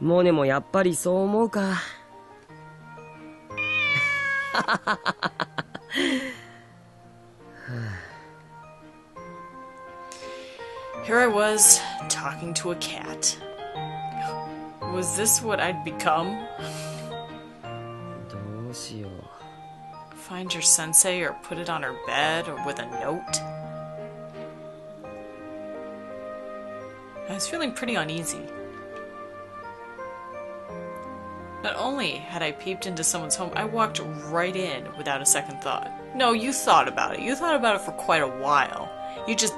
モネもやっぱりそう思うか。Here I was, talking to a cat. Was this what I'd become? どうしよう。Find your sensei or put it on her bed or with a note? I was feeling pretty uneasy. Not only had I peeped into someone's home, I walked right in without a second thought. No, you thought about it. You thought about it for quite a while. You just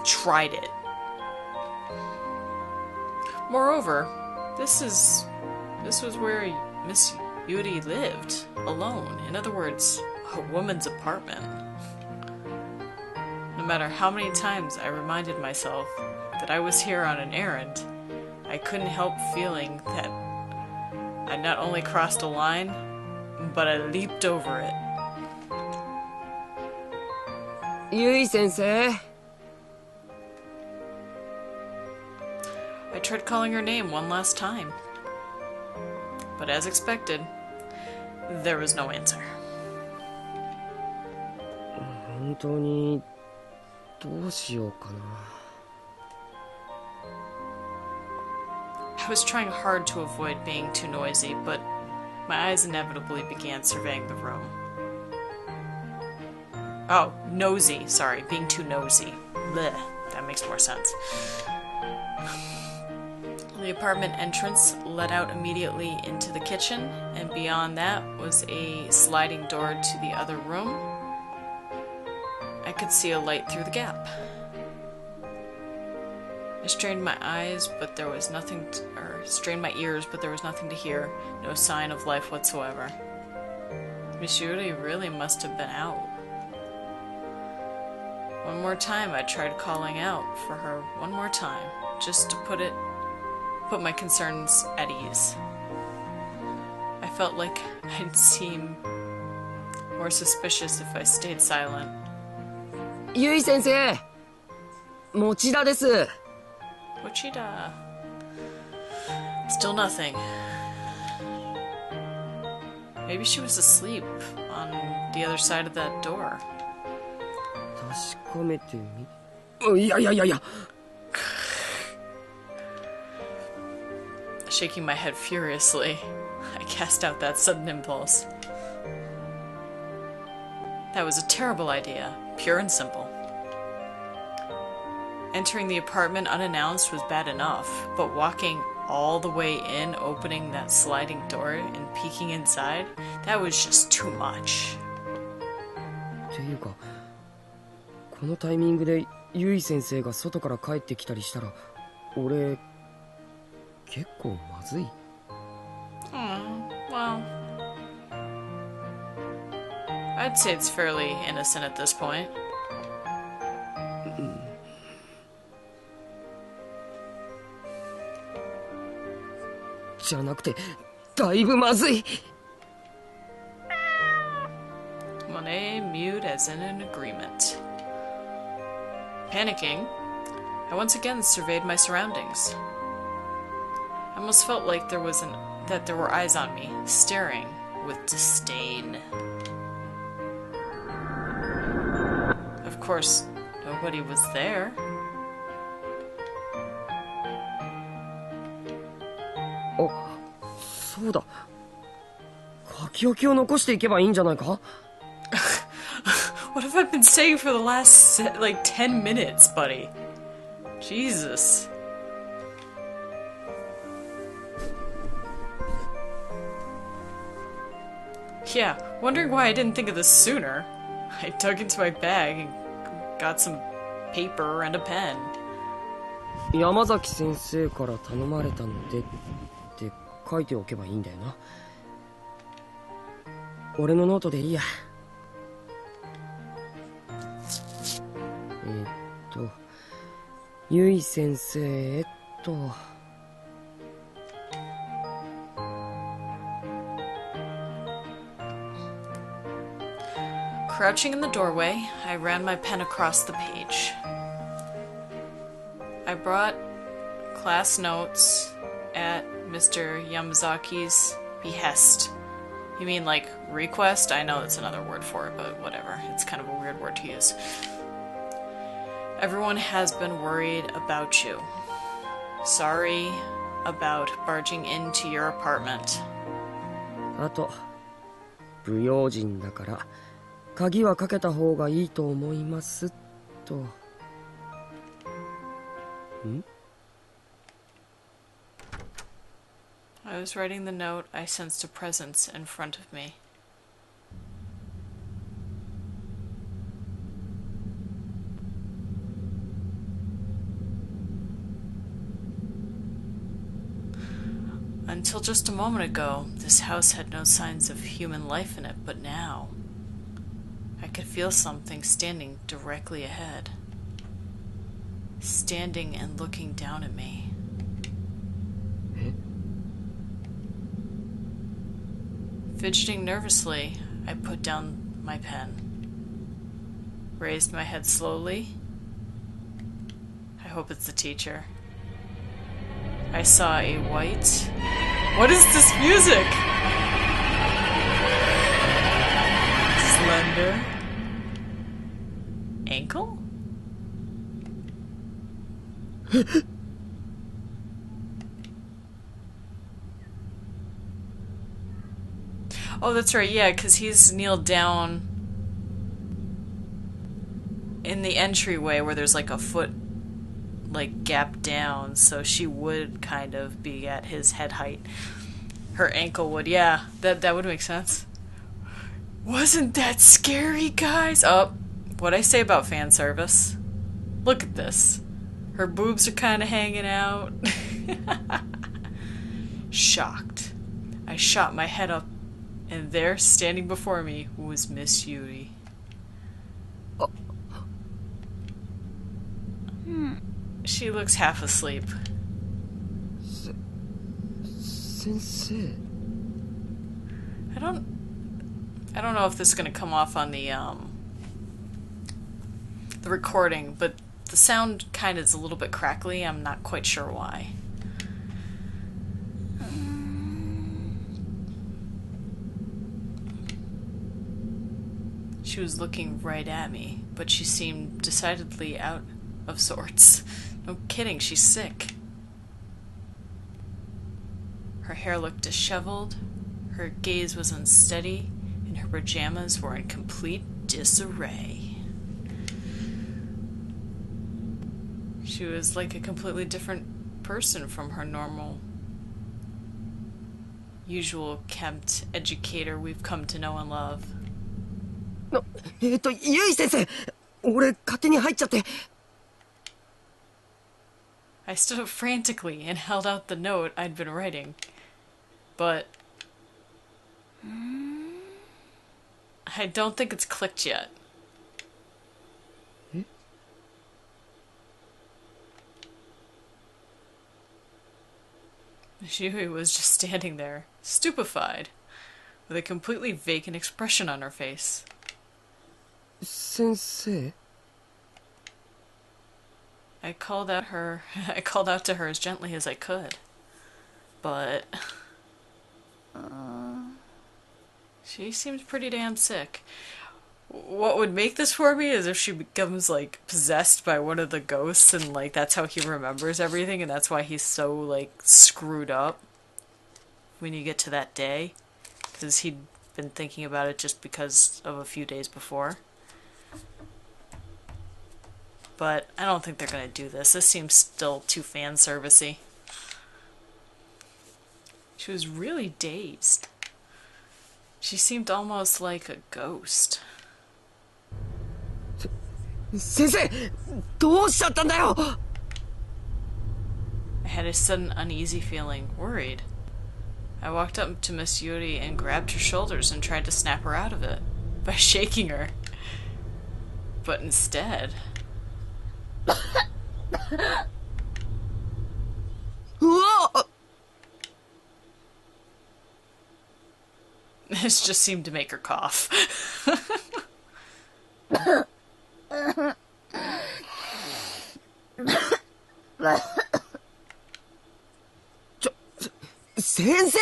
tried it. Moreover, this was where Miss Yuri lived, alone. In other words, a woman's apartment. No matter how many times I reminded myself that I was here on an errand, I couldn't help feeling that I not only crossed a line, but I leaped over it. ゆい先生。I tried calling her name one last time. But as expected, there was no answer. 本当にどうしようかな。I was trying hard to avoid being too noisy, but my eyes inevitably began surveying the room. Oh, nosy. Sorry, being too nosy. Blech, that makes more sense. The apartment entrance led out immediately into the kitchen, and beyond that was a sliding door to the other room. I could see a light through the gap. I strained my eyes, but there was nothing strained my ears, but there was nothing to hear, no sign of life whatsoever. Miss Yuri really must have been out. One more time I tried calling out for her, one more time, just to put my concerns at ease. I felt like I'd seem more suspicious if I stayed silent. ゆい先生、持田です。Pochita. Still nothing. Maybe she was asleep on the other side of that door. 確かめてみ。いやいやいやいや。Shaking my head furiously, I cast out that sudden impulse. That was a terrible idea, pure and simple. Entering the apartment unannounced was bad enough, but walking all the way in, opening that sliding door and peeking inside, that was just too much. っていうか、このタイミングでゆい先生が外から帰ってきたりしたら、俺結構まずい。Well, I'd say it's fairly innocent at this point. じゃなくて、だいぶまずい。Monet mewed as in an agreement. Panicking, I once again surveyed my surroundings. I almost felt like there were eyes on me, staring with disdain. Of course, nobody was there. あ、そうだ。書き置きを残していけばいいんじゃないか？ What have I been saying for the last, like, 10 minutes, buddy? Jesus. Yeah, wondering why I didn't think of this sooner. I dug into my bag and got some paper and a pen. 山崎先生から頼まれたのでって書いておけばいいんだよな。俺のノートでいいや。ゆい先生へと。Crouching in the doorway, I ran my pen across the page. I brought class notes at Mr. Yamazaki's behest. You mean like request? I know that's another word for it, but whatever. It's kind of a weird word to use. Everyone has been worried about you. Sorry about barging into your apartment. あと、不用心だから、鍵はかけた方がいいと思います、と。ん? I was writing the note. I sensed a presence in front of me. Until just a moment ago, this house had no signs of human life in it, but now I could feel something standing directly ahead. Standing and looking down at me. Fidgeting nervously, I put down my pen. Raised my head slowly. I hope it's the teacher. I saw a white... What is this music? Slender... ankle? Oh, that's right, yeah, because he's kneeled down in the entryway where there's like a foot, like, gap down, so she would kind of be at his head height. Her ankle would, yeah, that would make sense. Wasn't that scary, guys? Oh, what'd I say about fan service? Look at this. Her boobs are kind of hanging out. Shocked. I shot my head up, and there, standing before me, was Miss Yuri. She looks half asleep. Sensei. I don't know if this is gonna come off on the recording, but the sound kind of is a little bit crackly. I'm not quite sure why. She was looking right at me, but she seemed decidedly out of sorts. No kidding, she's sick. Her hair looked disheveled, her gaze was unsteady, and her pajamas were in complete disarray. She was like a completely different person from her normal, usual kept educator we've come to know and love. ゆい先生、俺勝手に入っちゃって。I stood up frantically and held out the note I'd been writing. But I don't think it's clicked yet. Yui was just standing there, stupefied, with a completely vacant expression on her face. Sensei? I called out to her as gently as I could. But she seemed pretty damn sick. What would make this for me is if she becomes, like, possessed by one of the ghosts and, like, that's how he remembers everything and that's why he's so, like, screwed up when you get to that day. Because he'd been thinking about it just because of a few days before. But I don't think they're gonna do this. This seems still too fan servicey. She was really dazed. She seemed almost like a ghost. 先生、どうしちゃったんだよ! I had a sudden uneasy feeling, worried. I walked up to Miss Yuri and grabbed her shoulders and tried to snap her out of it by shaking her. But instead... This just seemed to make her cough. 先生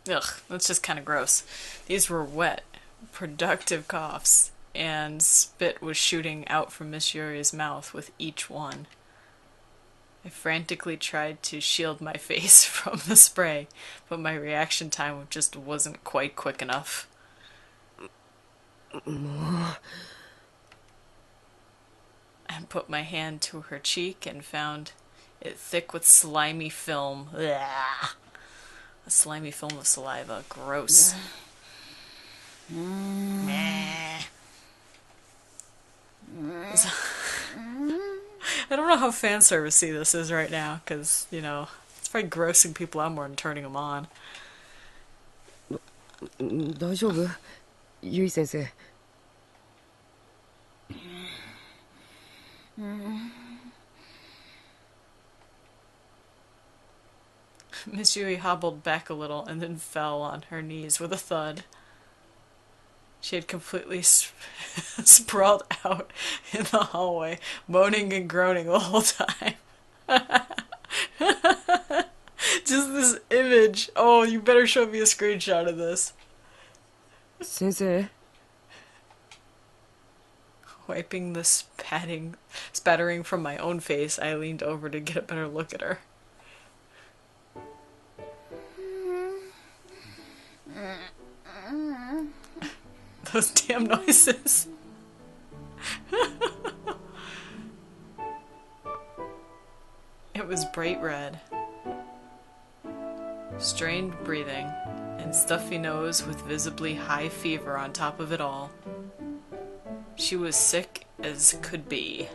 Ugh, that's just kind of gross. These were wet, productive coughs, and spit was shooting out from Miss Yuri's mouth with each one. I frantically tried to shield my face from the spray, but my reaction time just wasn't quite quick enough. I put my hand to her cheek and found it thick with slimy film. Ugh. A slimy film of saliva. Gross. Meh. I don't know how fan servicey this is right now, because, you know, it's probably grossing people out more than turning them on. 大丈夫ゆい先生 Miss Yui hobbled back a little and then fell on her knees with a thud. She had completely sprawled out in the hallway, moaning and groaning the whole time. Just this image. Oh, you better show me a screenshot of this. 先生 Wiping the spattering from my own face, I leaned over to get a better look at her. Those damn noises. It was bright red. Strained breathing, and stuffy nose with visibly high fever on top of it all. She was sick as could be.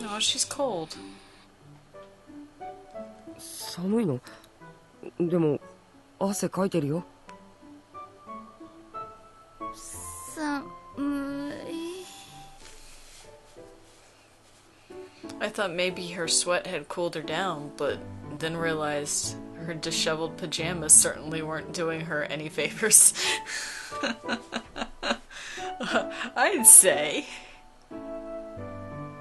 Oh, she's cold. 寒いのでも汗かいてるよ I thought maybe her sweat had cooled her down, but then realized her disheveled pajamas certainly weren't doing her any favors. I'd say.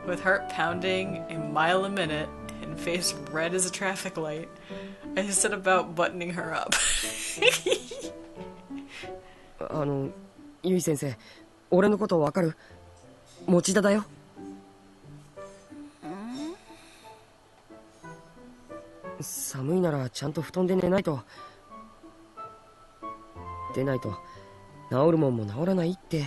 With heart pounding a mile a minute and face red as a traffic light, I set about buttoning her up. ゆい先生俺のことわかる持田だよ寒いならちゃんと布団で寝ないと出ないと治るもんも治らないって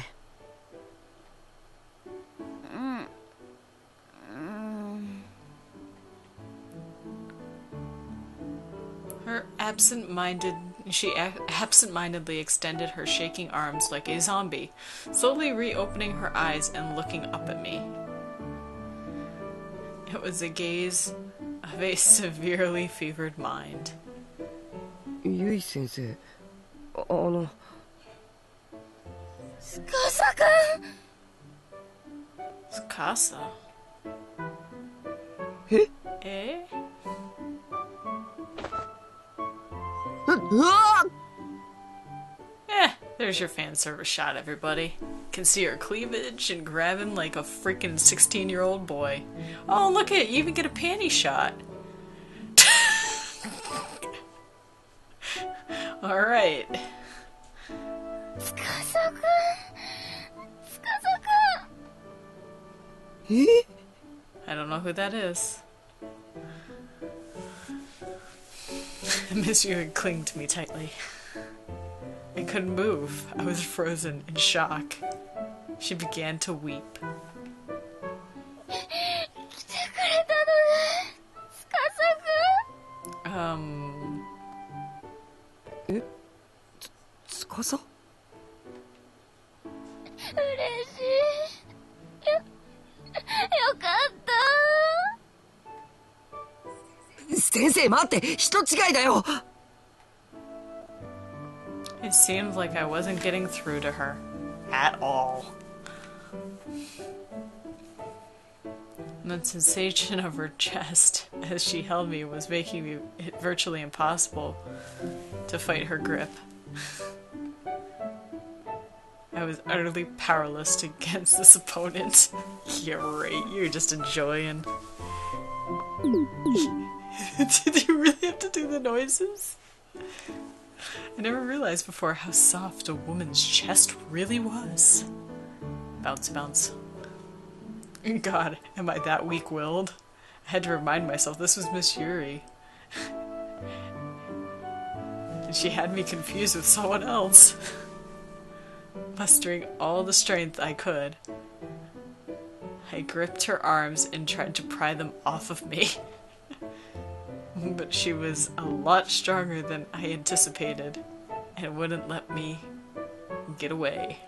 She absent-mindedly extended her shaking arms like a zombie, slowly reopening her eyes and looking up at me. It was the gaze of a severely fevered mind. ゆい先生Tsukasa? え Eh? うわ There's your fan service shot, everybody. Can see her cleavage and grab him like a freaking 16-year-old boy. Oh, look at it, you even get a panty shot. Alright. I don't know who that is. Miss Yu clung to me tightly. I couldn't move. I was frozen in shock. She began to weep. Eh? Tsukasa? 先生待って人違いだよ It seemed like I wasn't getting through to her. At all. The sensation of her chest as she held me was making it virtually impossible to fight her grip. I was utterly powerless against this opponent. Yeah, right, you're just enjoying. Did you really have to do the noises? I never realized before how soft a woman's chest really was. Bounce, bounce. God, am I that weak-willed? I had to remind myself this was Miss Yuri. And she had me confused with someone else. Mustering all the strength I could, I gripped her arms and tried to pry them off of me. But she was a lot stronger than I anticipated and wouldn't let me get away.